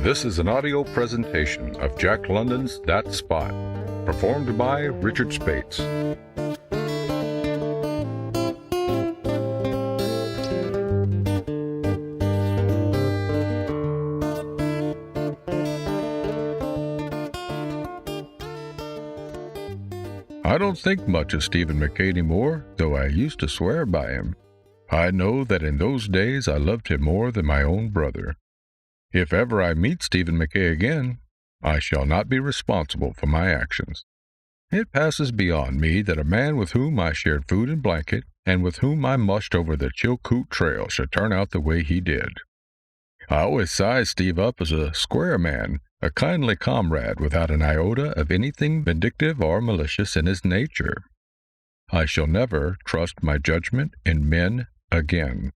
This is an audio presentation of Jack London's That Spot, performed by Richard Speights. I don't think much of Stephen McKay anymore, though I used to swear by him. I know that in those days I loved him more than my own brother. If ever I meet Stephen McKay again, I shall not be responsible for my actions. It passes beyond me that a man with whom I shared food and blanket, and with whom I mushed over the Chilkoot Trail, should turn out the way he did. I always sized Steve up as a square man, a kindly comrade without an iota of anything vindictive or malicious in his nature. I shall never trust my judgment in men again.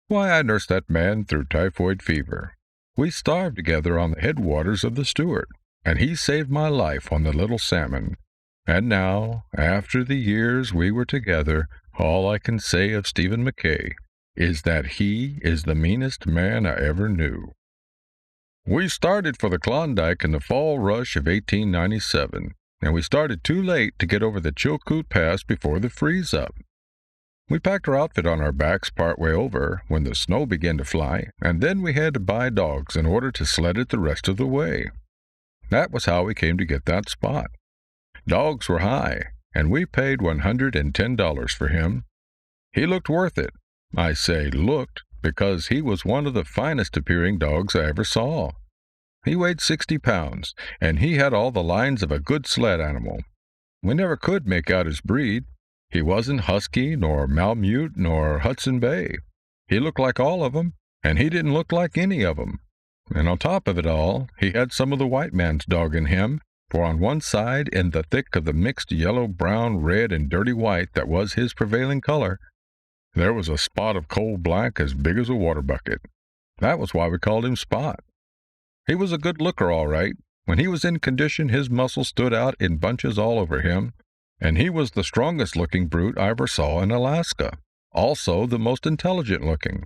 Why, I nursed that man through typhoid fever. We starved together on the headwaters of the Stewart, and he saved my life on the Little Salmon. And now, after the years we were together, all I can say of Stephen McKay is that he is the meanest man I ever knew. We started for the Klondike in the fall rush of 1897, and we started too late to get over the Chilkoot Pass before the freeze-up. We packed our outfit on our backs part way over when the snow began to fly, and then we had to buy dogs in order to sled it the rest of the way. That was how we came to get that spot. Dogs were high, and we paid $110 for him. He looked worth it. I say looked, because he was one of the finest appearing dogs I ever saw. He weighed 60 pounds, and he had all the lines of a good sled animal. We never could make out his breed. He wasn't Husky, nor Malamute, nor Hudson Bay. He looked like all of 'em, and he didn't look like any of 'em. And on top of it all, he had some of the white man's dog in him, for on one side, in the thick of the mixed yellow, brown, red, and dirty white that was his prevailing color, there was a spot of coal black as big as a water bucket. That was why we called him Spot. He was a good looker, all right. When he was in condition, his muscles stood out in bunches all over him, and he was the strongest-looking brute I ever saw in Alaska, also the most intelligent-looking.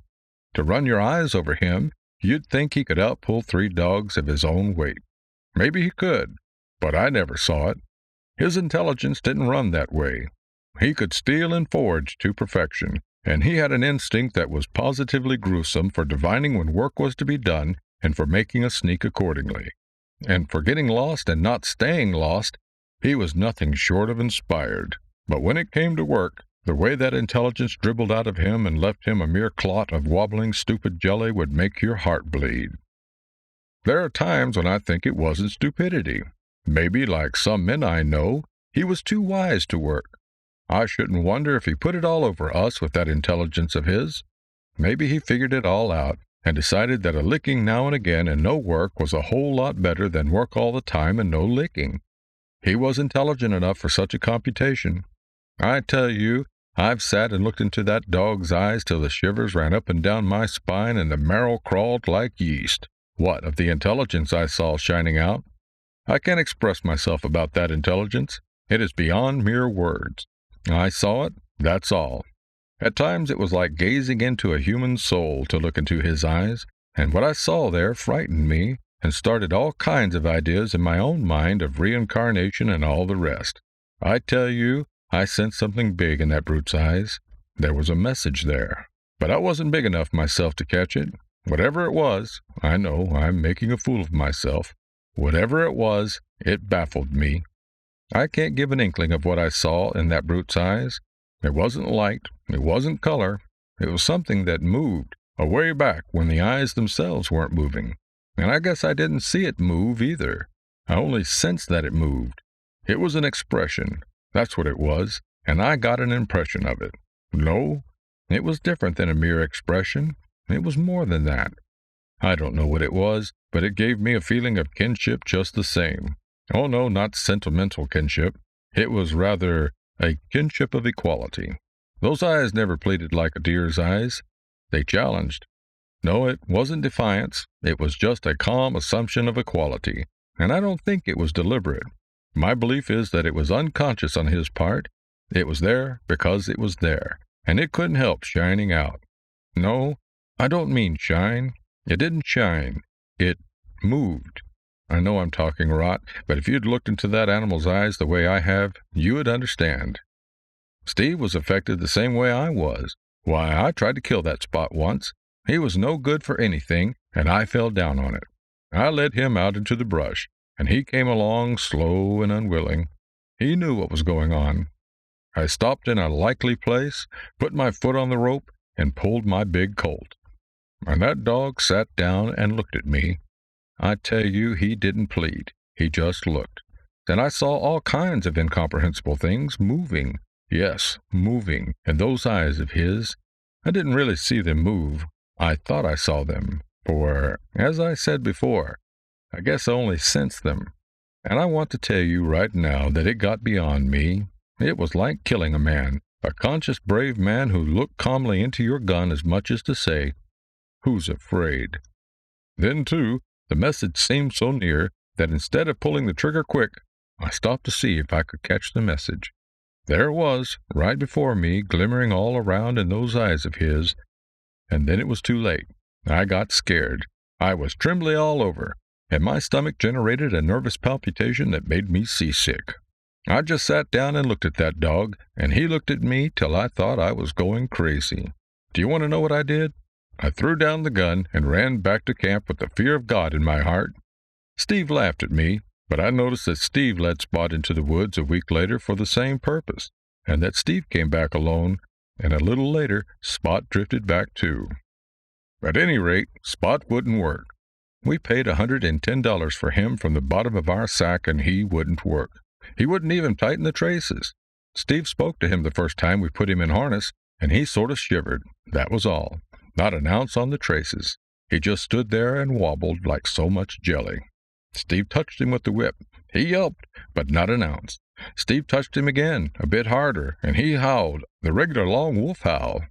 To run your eyes over him, you'd think he could outpull 3 dogs of his own weight. Maybe he could, but I never saw it. His intelligence didn't run that way. He could steal and forage to perfection, and he had an instinct that was positively gruesome for divining when work was to be done and for making a sneak accordingly. And for getting lost and not staying lost, he was nothing short of inspired. But when it came to work, the way that intelligence dribbled out of him and left him a mere clot of wobbling, stupid jelly would make your heart bleed. There are times when I think it wasn't stupidity. Maybe, like some men I know, he was too wise to work. I shouldn't wonder if he put it all over us with that intelligence of his. Maybe he figured it all out and decided that a licking now and again and no work was a whole lot better than work all the time and no licking. He was intelligent enough for such a computation. I tell you, I've sat and looked into that dog's eyes till the shivers ran up and down my spine and the marrow crawled like yeast. What of the intelligence I saw shining out? I can't express myself about that intelligence. It is beyond mere words. I saw it, that's all. At times it was like gazing into a human soul to look into his eyes, and what I saw there frightened me and started all kinds of ideas in my own mind of reincarnation and all the rest. I tell you, I sensed something big in that brute's eyes. There was a message there, but I wasn't big enough myself to catch it. Whatever it was, I know I'm making a fool of myself. Whatever it was, it baffled me. I can't give an inkling of what I saw in that brute's eyes. It wasn't light, it wasn't color. It was something that moved, away back when the eyes themselves weren't moving. And I guess I didn't see it move either. I only sensed that it moved. It was an expression. That's what it was, and I got an impression of it. No, it was different than a mere expression. It was more than that. I don't know what it was, but it gave me a feeling of kinship just the same. Oh no, not sentimental kinship. It was rather a kinship of equality. Those eyes never pleaded like a deer's eyes. They challenged. No, it wasn't defiance. It was just a calm assumption of equality, and I don't think it was deliberate. My belief is that it was unconscious on his part. It was there because it was there, and it couldn't help shining out. No, I don't mean shine. It didn't shine. It moved. I know I'm talking rot, but if you'd looked into that animal's eyes the way I have, you would understand. Steve was affected the same way I was. Why, I tried to kill that Spot once. He was no good for anything, and I fell down on it. I led him out into the brush, and he came along slow and unwilling. He knew what was going on. I stopped in a likely place, put my foot on the rope, and pulled my big Colt. And that dog sat down and looked at me. I tell you, he didn't plead. He just looked. Then I saw all kinds of incomprehensible things moving. Yes, moving, in those eyes of his. I didn't really see them move. I thought I saw them, for, as I said before, I guess I only sensed them. And I want to tell you right now that it got beyond me. It was like killing a man, a conscious, brave man who looked calmly into your gun as much as to say, "Who's afraid?" Then, too, the message seemed so near that instead of pulling the trigger quick, I stopped to see if I could catch the message. There it was, right before me, glimmering all around in those eyes of his. And then it was too late. I got scared. I was trembly all over, and my stomach generated a nervous palpitation that made me seasick. I just sat down and looked at that dog, and he looked at me till I thought I was going crazy. Do you want to know what I did? I threw down the gun and ran back to camp with the fear of God in my heart. Steve laughed at me, but I noticed that Steve led Spot into the woods a week later for the same purpose, and that Steve came back alone, and a little later Spot drifted back too. At any rate, Spot wouldn't work. We paid $110 for him from the bottom of our sack, and he wouldn't work. He wouldn't even tighten the traces. Steve spoke to him the first time we put him in harness, and he sort of shivered. That was all. Not an ounce on the traces. He just stood there and wobbled like so much jelly. Steve touched him with the whip. He yelped, but not an ounce. Steve touched him again, a bit harder, and he howled, the regular long wolf howl.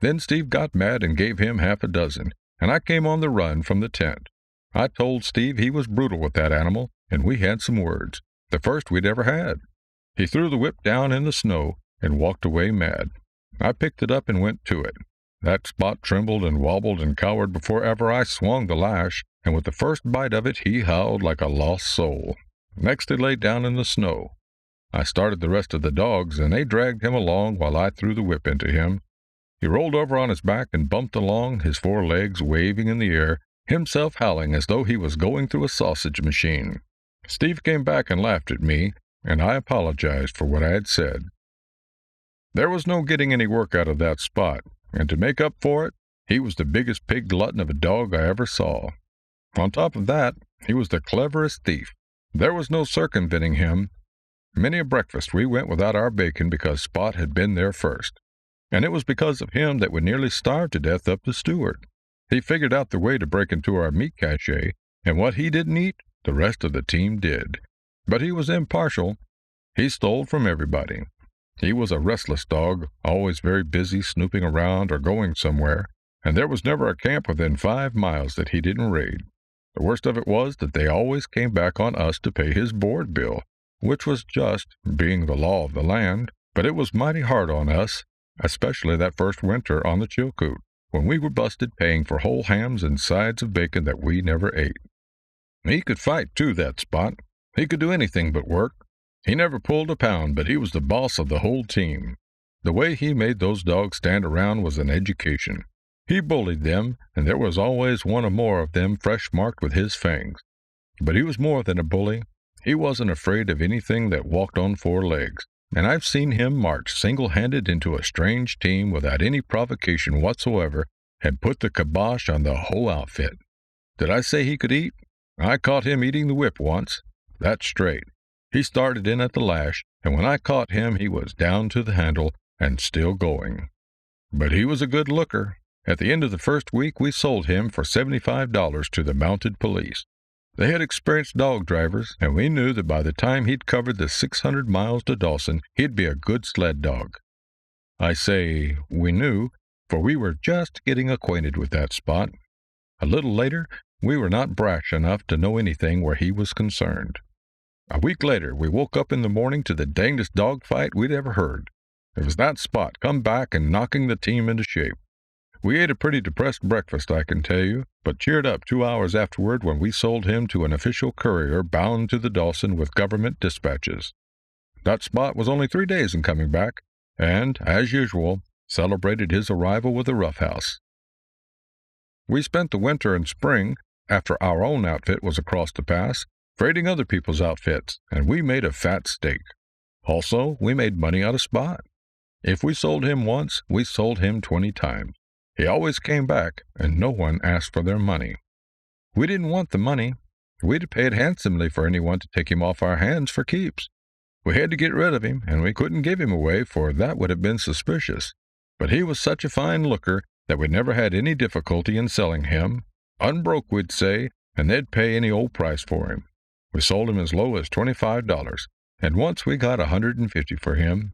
Then Steve got mad and gave him half a dozen, and I came on the run from the tent. I told Steve he was brutal with that animal, and we had some words, the first we'd ever had. He threw the whip down in the snow and walked away mad. I picked it up and went to it. That Spot trembled and wobbled and cowered before ever I swung the lash, and with the first bite of it he howled like a lost soul. Next he lay down in the snow. I started the rest of the dogs, and they dragged him along while I threw the whip into him. He rolled over on his back and bumped along, his 4 legs waving in the air, himself howling as though he was going through a sausage machine. Steve came back and laughed at me, and I apologized for what I had said. There was no getting any work out of that Spot, and to make up for it, he was the biggest pig glutton of a dog I ever saw. On top of that, he was the cleverest thief. There was no circumventing him. Many a breakfast we went without our bacon because Spot had been there first. And it was because of him that we nearly starved to death up the Stewart. He figured out the way to break into our meat cache, and what he didn't eat, the rest of the team did. But he was impartial. He stole from everybody. He was a restless dog, always very busy snooping around or going somewhere, and there was never a camp within 5 miles that he didn't raid. The worst of it was that they always came back on us to pay his board bill, which was just, being the law of the land, but it was mighty hard on us, especially that first winter on the Chilkoot, when we were busted paying for whole hams and sides of bacon that we never ate. He could fight, too, that Spot. He could do anything but work. He never pulled a pound, but he was the boss of the whole team. The way he made those dogs stand around was an education. He bullied them, and there was always one or more of them fresh marked with his fangs. But he was more than a bully. He wasn't afraid of anything that walked on 4 legs, and I've seen him march single-handed into a strange team without any provocation whatsoever and put the kibosh on the whole outfit. Did I say he could eat? I caught him eating the whip once. That's straight. He started in at the lash, and when I caught him he was down to the handle and still going. But he was a good looker. At the end of the first week we sold him for $75 to the mounted police. They had experienced dog drivers, and we knew that by the time he'd covered the 600 miles to Dawson, he'd be a good sled dog. I say we knew, for we were just getting acquainted with that Spot. A little later, we were not brash enough to know anything where he was concerned. A week later, we woke up in the morning to the dangdest dog fight we'd ever heard. It was that Spot come back and knocking the team into shape. We ate a pretty depressed breakfast, I can tell you, but cheered up 2 hours afterward when we sold him to an official courier bound to the Dawson with government dispatches. That Spot was only 3 days in coming back, and, as usual, celebrated his arrival with a roughhouse. We spent the winter and spring, after our own outfit was across the pass, freighting other people's outfits, and we made a fat stake. Also, we made money out of Spot. If we sold him once, we sold him 20 times. He always came back, and no one asked for their money. We didn't want the money. We'd have paid handsomely for anyone to take him off our hands for keeps. We had to get rid of him, and we couldn't give him away, for that would have been suspicious. But he was such a fine looker that we never had any difficulty in selling him. Unbroke, we'd say, and they'd pay any old price for him. We sold him as low as $25, and once we got $150 for him.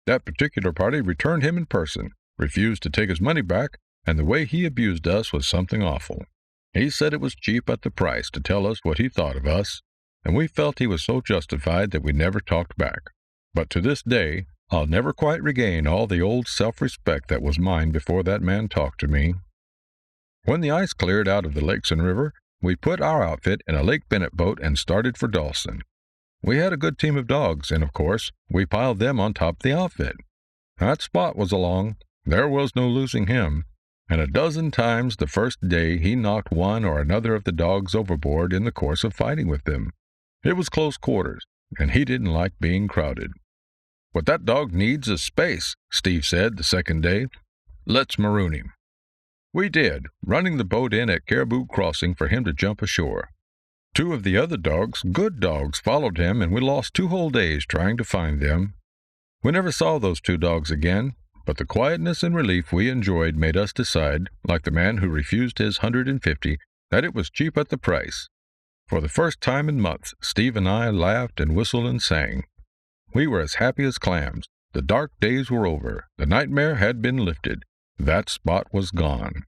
That particular party returned him in person, refused to take his money back, and the way he abused us was something awful. He said it was cheap at the price to tell us what he thought of us, and we felt he was so justified that we never talked back. But to this day, I'll never quite regain all the old self-respect that was mine before that man talked to me. When the ice cleared out of the lakes and river, we put our outfit in a Lake Bennett boat and started for Dawson. We had a good team of dogs, and of course, we piled them on top of the outfit. That Spot was along. There was no losing him, and a dozen times the first day he knocked one or another of the dogs overboard in the course of fighting with them. It was close quarters, and he didn't like being crowded. "What that dog needs is space," Steve said the second day. "Let's maroon him." We did, running the boat in at Caribou Crossing for him to jump ashore. 2 of the other dogs, good dogs, followed him, and we lost 2 whole days trying to find them. We never saw those 2 dogs again, but the quietness and relief we enjoyed made us decide, like the man who refused his $150, that it was cheap at the price. For the first time in months, Steve and I laughed and whistled and sang. We were as happy as clams. The dark days were over. The nightmare had been lifted. That Spot was gone.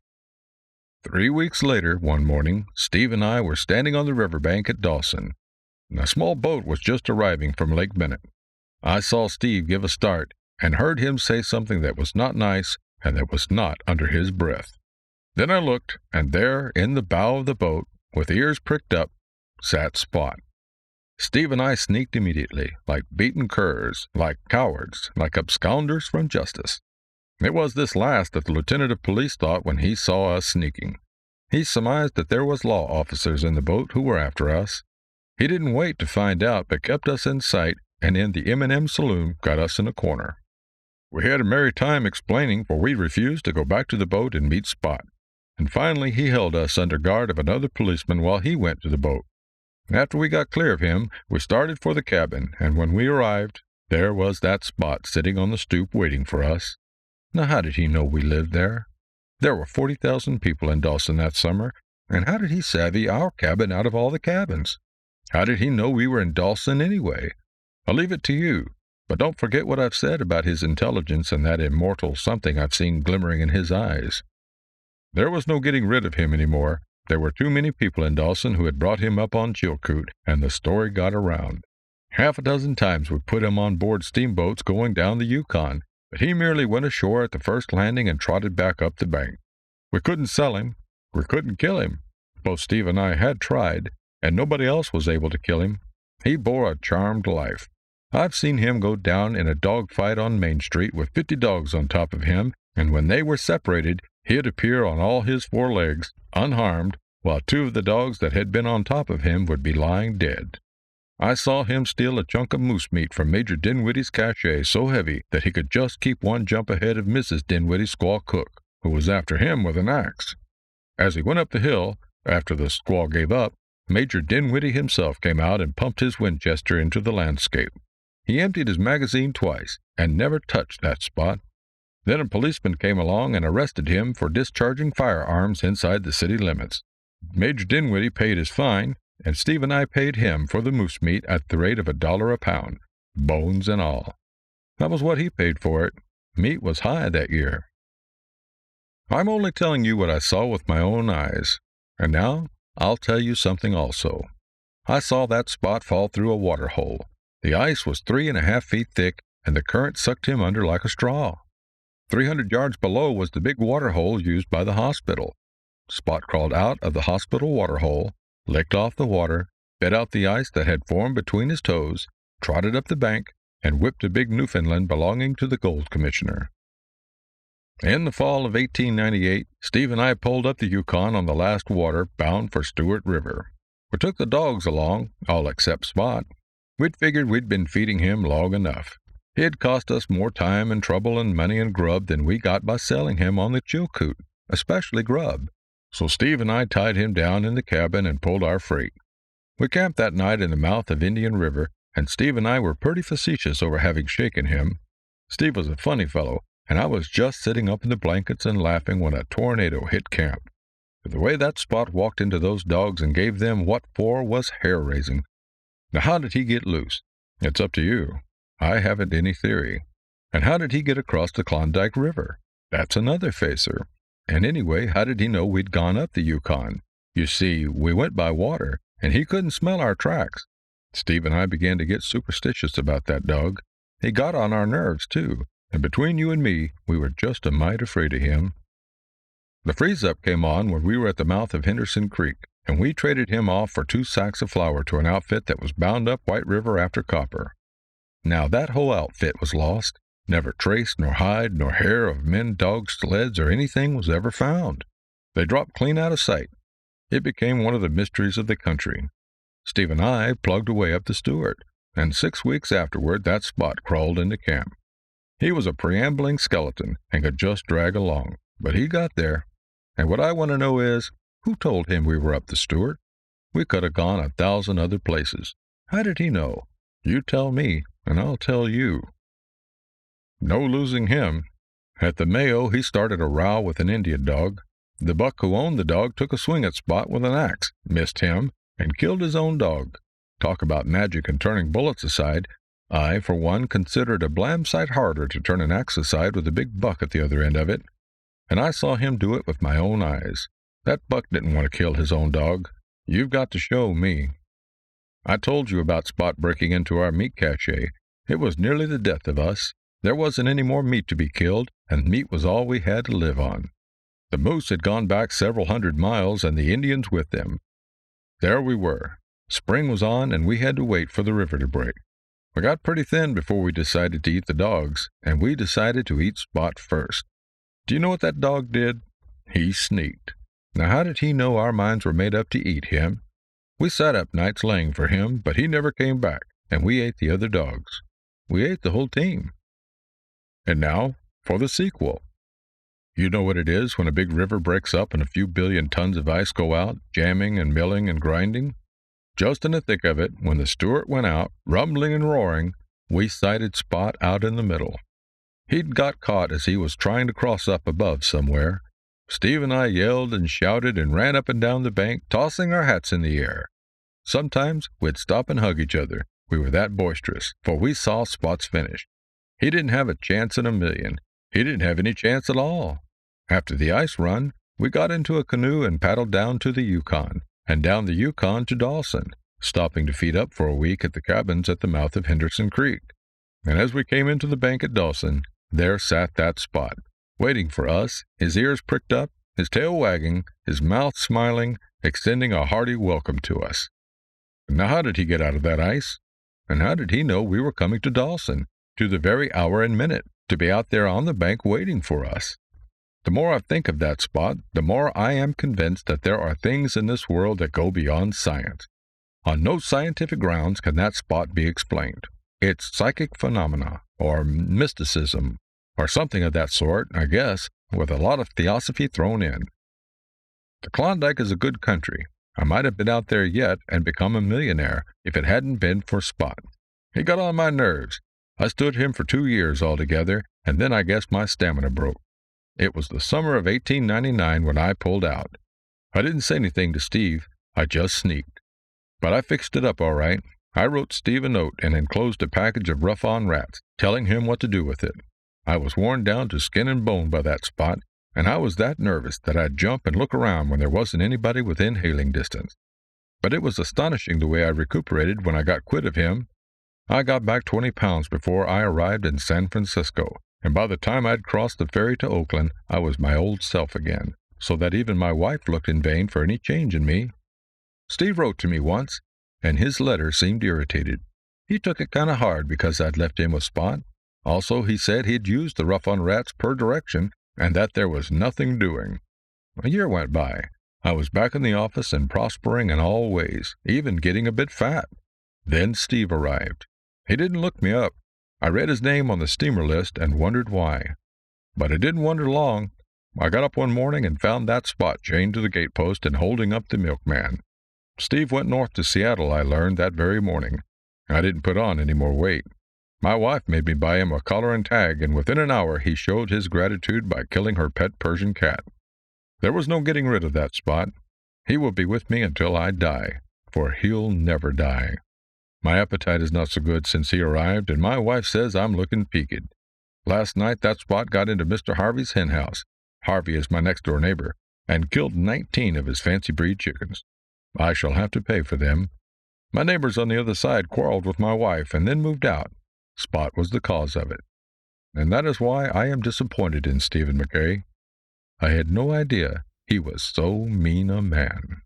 3 weeks later, one morning, Steve and I were standing on the riverbank at Dawson. A small boat was just arriving from Lake Bennett. I saw Steve give a start and heard him say something that was not nice and that was not under his breath. Then I looked, and there, in the bow of the boat, with ears pricked up, sat Spot. Steve and I sneaked immediately, like beaten curs, like cowards, like absconders from justice. It was this last that the lieutenant of police thought when he saw us sneaking. He surmised that there was law officers in the boat who were after us. He didn't wait to find out, but kept us in sight, and in the M&M saloon got us in a corner. We had a merry time explaining, for we refused to go back to the boat and meet Spot. And finally he held us under guard of another policeman while he went to the boat. After we got clear of him, we started for the cabin, and when we arrived, there was that Spot sitting on the stoop waiting for us. Now how did he know we lived there? There were 40,000 people in Dawson that summer, and how did he savvy our cabin out of all the cabins? How did he know we were in Dawson anyway? I'll leave it to you, but don't forget what I've said about his intelligence and that immortal something I've seen glimmering in his eyes. There was no getting rid of him any more. There were too many people in Dawson who had brought him up on Chilkoot, and the story got around. 6 times we put him on board steamboats going down the Yukon, but he merely went ashore at the first landing and trotted back up the bank. We couldn't sell him. We couldn't kill him. Both Steve and I had tried, and nobody else was able to kill him. He bore a charmed life. I've seen him go down in a dog fight on Main Street with 50 dogs on top of him, and when they were separated, he'd appear on all his 4 legs, unharmed, while 2 of the dogs that had been on top of him would be lying dead. I saw him steal a chunk of moose meat from Major Dinwiddie's cache so heavy that he could just keep 1 jump ahead of Mrs. Dinwiddie's squaw cook, who was after him with an axe. As he went up the hill, after the squaw gave up, Major Dinwiddie himself came out and pumped his Winchester into the landscape. He emptied his magazine twice and never touched that Spot. Then a policeman came along and arrested him for discharging firearms inside the city limits. Major Dinwiddie paid his fine, and Steve and I paid him for the moose meat at the rate of $1 a pound, bones and all. That was what he paid for it. Meat was high that year. I'm only telling you what I saw with my own eyes, and now I'll tell you something also. I saw that Spot fall through a water hole. The ice was 3.5 feet thick, and the current sucked him under like a straw. 300 yards below was the big water hole used by the hospital. Spot crawled out of the hospital water hole, licked off the water, bit out the ice that had formed between his toes, trotted up the bank, and whipped a big Newfoundland belonging to the gold commissioner. In the fall of 1898, Steve and I pulled up the Yukon on the last water, bound for Stewart River. We took the dogs along, all except Spot. We'd figured we'd been feeding him long enough. He had cost us more time and trouble and money and grub than we got by selling him on the Chilkoot, especially grub. So Steve and I tied him down in the cabin and pulled our freight. We camped that night in the mouth of Indian River, and Steve and I were pretty facetious over having shaken him. Steve was a funny fellow, and I was just sitting up in the blankets and laughing when a tornado hit camp. The way that Spot walked into those dogs and gave them what for was hair-raising. Now how did he get loose? It's up to you. I haven't any theory. And how did he get across the Klondike River? That's another facer. And anyway, how did he know we'd gone up the Yukon? You see, we went by water, and he couldn't smell our tracks. Steve and I began to get superstitious about that dog. He got on our nerves, too, and between you and me, we were just a mite afraid of him. The freeze-up came on when we were at the mouth of Henderson Creek, and we traded him off for 2 sacks of flour to an outfit that was bound up White River after copper. Now that whole outfit was lost. Never trace nor hide nor hair of men, dogs, sleds, or anything was ever found. They dropped clean out of sight. It became one of the mysteries of the country. Steve and I plugged away up the Stewart, and 6 weeks afterward that Spot crawled into camp. He was a preambling skeleton and could just drag along, but he got there. And what I want to know is, who told him we were up the Stewart? We could have gone 1,000 other places. How did he know? You tell me, and I'll tell you. No losing him. At the Mayo, he started a row with an Indian dog. The buck who owned the dog took a swing at Spot with an axe, missed him, and killed his own dog. Talk about magic and turning bullets aside. I, for one, consider it a blam sight harder to turn an axe aside with a big buck at the other end of it. And I saw him do it with my own eyes. That buck didn't want to kill his own dog. You've got to show me. I told you about Spot breaking into our meat cache. It was nearly the death of us. There wasn't any more meat to be killed, and meat was all we had to live on. The moose had gone back several 100 miles, and the Indians with them. There we were. Spring was on, and we had to wait for the river to break. We got pretty thin before we decided to eat the dogs, and we decided to eat Spot first. Do you know what that dog did? He sneaked. Now how did he know our minds were made up to eat him? We sat up nights laying for him, but he never came back, and we ate the other dogs. We ate the whole team. And now, for the sequel. You know what it is when a big river breaks up and a few billion tons of ice go out, jamming and milling and grinding? Just in the thick of it, when the Stewart went out, rumbling and roaring, we sighted Spot out in the middle. He'd got caught as he was trying to cross up above somewhere. Steve and I yelled and shouted and ran up and down the bank, tossing our hats in the air. Sometimes we'd stop and hug each other. We were that boisterous, for we saw Spot's finish. He didn't have a chance in a million. He didn't have any chance at all. After the ice run, we got into a canoe and paddled down to the Yukon, and down the Yukon to Dawson, stopping to feed up for a week at the cabins at the mouth of Henderson Creek. And as we came into the bank at Dawson, there sat that Spot, waiting for us, his ears pricked up, his tail wagging, his mouth smiling, extending a hearty welcome to us. Now how did he get out of that ice? And how did he know we were coming to Dawson, to the very hour and minute, to be out there on the bank waiting for us? The more I think of that Spot, the more I am convinced that there are things in this world that go beyond science. On no scientific grounds can that Spot be explained. It's psychic phenomena, or mysticism, or something of that sort, I guess, with a lot of theosophy thrown in. The Klondike is a good country. I might have been out there yet and become a millionaire if it hadn't been for Spot. He got on my nerves. I stood him for 2 years altogether, and then I guess my stamina broke. It was the summer of 1899 when I pulled out. I didn't say anything to Steve. I just sneaked. But I fixed it up all right. I wrote Steve a note and enclosed a package of rough-on rats, telling him what to do with it. I was worn down to skin and bone by that Spot, and I was that nervous that I'd jump and look around when there wasn't anybody within hailing distance. But it was astonishing the way I recuperated when I got quit of him. I got back 20 pounds before I arrived in San Francisco, and by the time I'd crossed the ferry to Oakland, I was my old self again, so that even my wife looked in vain for any change in me. Steve wrote to me once, and his letter seemed irritated. He took it kind of hard because I'd left him with Spot. Also, he said he'd used the rough on rats per direction, and that there was nothing doing. A year went by. I was back in the office and prospering in all ways, even getting a bit fat. Then Steve arrived. He didn't look me up. I read his name on the steamer list and wondered why. But I didn't wonder long. I got up one morning and found that Spot chained to the gatepost and holding up the milkman. Steve went north to Seattle, I learned, that very morning. I didn't put on any more weight. My wife made me buy him a collar and tag, and within an hour he showed his gratitude by killing her pet Persian cat. There was no getting rid of that Spot. He will be with me until I die, for he'll never die. My appetite is not so good since he arrived, and my wife says I'm looking peaked. Last night that Spot got into Mr. Harvey's hen house. Harvey is my next-door neighbor, and killed 19 of his fancy-breed chickens. I shall have to pay for them. My neighbors on the other side quarreled with my wife and then moved out. Spot was the cause of it. And that is why I am disappointed in Stephen McKay. I had no idea he was so mean a man.